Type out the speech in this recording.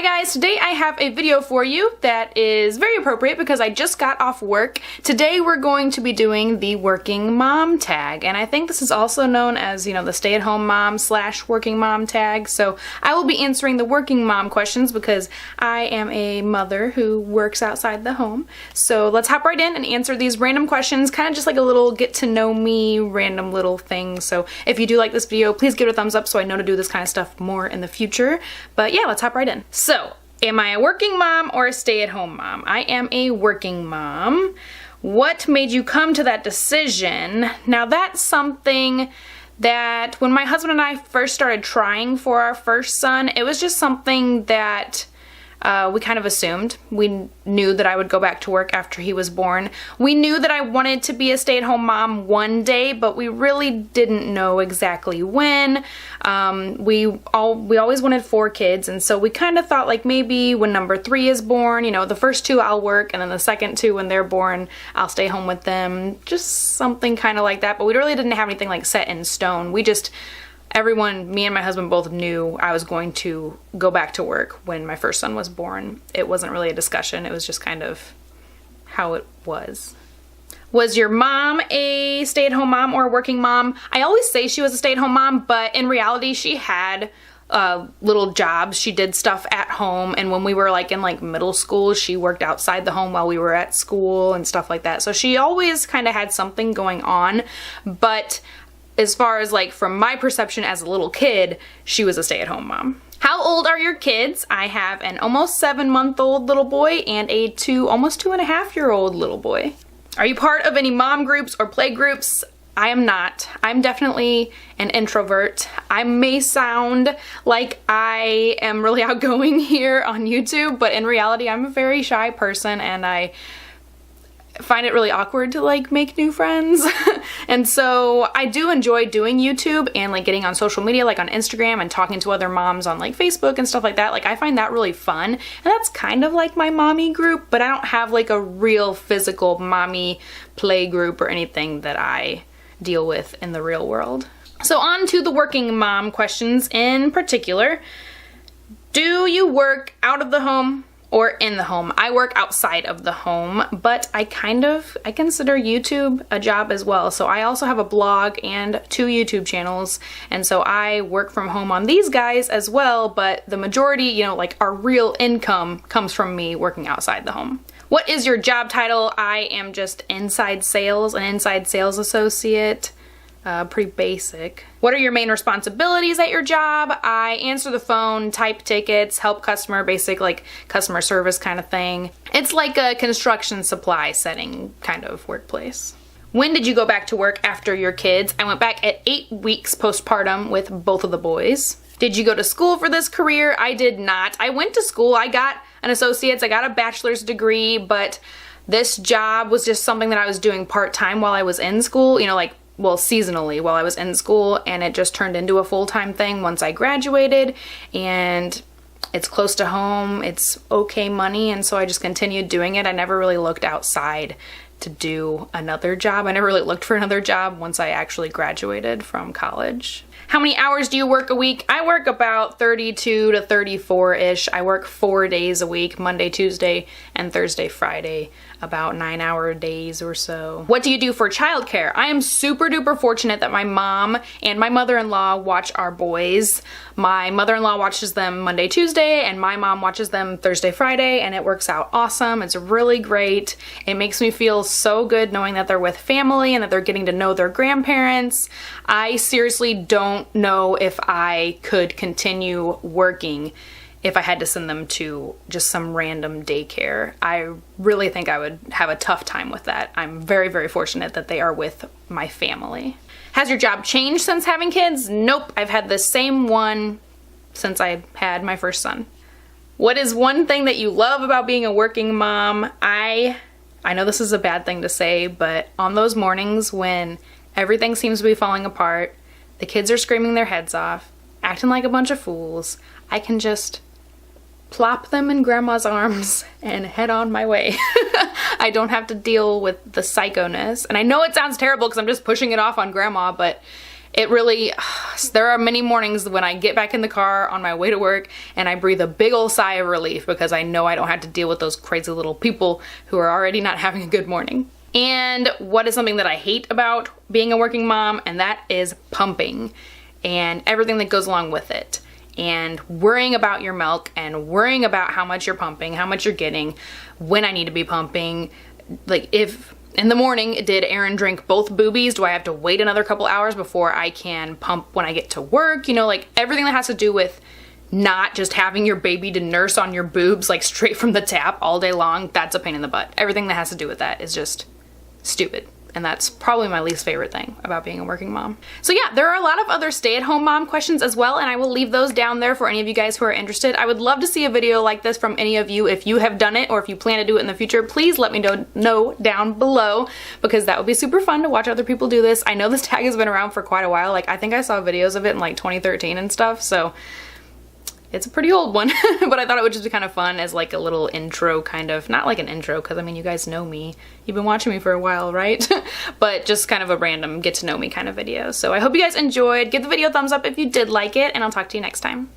Hi guys, today I have a video for you that is very appropriate because I just got off work. Today we're going to be doing the working mom tag, and I think this is also known as, you know, the stay-at-home mom / working mom tag. So I will be answering the working mom questions because I am a mother who works outside the home. So let's hop right in and answer these random questions, kind of just like a little get to know me random little thing. So if you do like this video, please give it a thumbs up so I know to do this kind of stuff more in the future. But yeah, let's hop right in. So, am I a working mom or a stay-at-home mom? I am a working mom. What made you come to that decision? Now that's something that when my husband and I first started trying for our first son, it was just something that we kind of assumed. We knew that I would go back to work after he was born. We knew that I wanted to be a stay-at-home mom one day, but we really didn't know exactly when. We always wanted 4 kids, and so we kind of thought like maybe when number 3 is born, you know, the first 2 I'll work, and then the second 2 when they're born, I'll stay home with them. Just something kind of like that, but we really didn't have anything like set in stone. Me and my husband both knew I was going to go back to work when my first son was born. It wasn't really a discussion, it was just kind of how it was. Was your mom a stay-at-home mom or a working mom? I always say she was a stay-at-home mom, but in reality she had little jobs. She did stuff at home, and when we were like in middle school, she worked outside the home while we were at school and stuff like that. So she always kind of had something going on, but as far as like from my perception as a little kid, she was a stay-at-home mom. How old are your kids? I have an almost 7-month-old little boy and a almost 2.5-year-old little boy. Are you part of any mom groups or play groups? I am not. I'm definitely an introvert. I may sound like I am really outgoing here on YouTube, but in reality I'm a very shy person and I find it really awkward to like make new friends. And so I do enjoy doing YouTube and like getting on social media, like on Instagram, and talking to other moms on like Facebook and stuff like that. Like I find that really fun, and that's kind of like my mommy group, but I don't have like a real physical mommy play group or anything that I deal with in the real world. So on to the working mom questions in particular. Do you work out of the home or in the home? I work outside of the home, but I consider YouTube a job as well. So I also have a blog and 2 YouTube channels, and so I work from home on these guys as well, but the majority, you know, like our real income comes from me working outside the home. What is your job title? I am just inside sales, an inside sales associate. Pretty basic. What are your main responsibilities at your job? I answer the phone, type tickets, help customer, basic like customer service kind of thing. It's like a construction supply setting kind of workplace. When did you go back to work after your kids? I went back at 8 weeks postpartum with both of the boys. Did you go to school for this career? I did not. I went to school. I got an associate's, I got a bachelor's degree, but this job was just something that I was doing part-time while I was in school, you know, like, well, seasonally while I was in school, and it just turned into a full-time thing once I graduated, and it's close to home, it's okay money, and so I just continued doing it. I never really looked outside to do another job. I never really looked for another job once I actually graduated from college. How many hours do you work a week? I work about 32 to 34-ish. I work 4 days a week, Monday, Tuesday, and Thursday, Friday, about 9-hour days or so. What do you do for childcare? I am super duper fortunate that my mom and my mother-in-law watch our boys. My mother-in-law watches them Monday, Tuesday, and my mom watches them Thursday, Friday, and it works out awesome. It's really great. It makes me feel so good knowing that they're with family and that they're getting to know their grandparents. I seriously don't know if I could continue working if I had to send them to just some random daycare. I really think I would have a tough time with that. I'm very, very fortunate that they are with my family. Has your job changed since having kids? Nope, I've had the same one since I had my first son. What is one thing that you love about being a working mom? I know this is a bad thing to say, but on those mornings when everything seems to be falling apart, the kids are screaming their heads off, acting like a bunch of fools, I can just plop them in grandma's arms and head on my way. I don't have to deal with the psychoness. And I know it sounds terrible because I'm just pushing it off on grandma, but it really, there are many mornings when I get back in the car on my way to work and I breathe a big old sigh of relief because I know I don't have to deal with those crazy little people who are already not having a good morning. And what is something that I hate about being a working mom, and that is pumping and everything that goes along with it. And worrying about your milk and worrying about how much you're pumping, how much you're getting, when I need to be pumping. Like, if in the morning, did Aaron drink both boobies? Do I have to wait another couple hours before I can pump when I get to work? You know, like everything that has to do with not just having your baby to nurse on your boobs like straight from the tap all day long, that's a pain in the butt. Everything that has to do with that is just stupid. And that's probably my least favorite thing about being a working mom. So yeah, there are a lot of other stay-at-home mom questions as well, and I will leave those down there for any of you guys who are interested. I would love to see a video like this from any of you. If you have done it or if you plan to do it in the future, please let me know down below, because that would be super fun to watch other people do this. I know this tag has been around for quite a while. Like, I think I saw videos of it in like 2013 and stuff, so it's a pretty old one, but I thought it would just be kind of fun as like a little intro kind of, not like an intro, because I mean, you guys know me. You've been watching me for a while, right? But just kind of a random get to know me kind of video. So I hope you guys enjoyed. Give the video a thumbs up if you did like it, and I'll talk to you next time.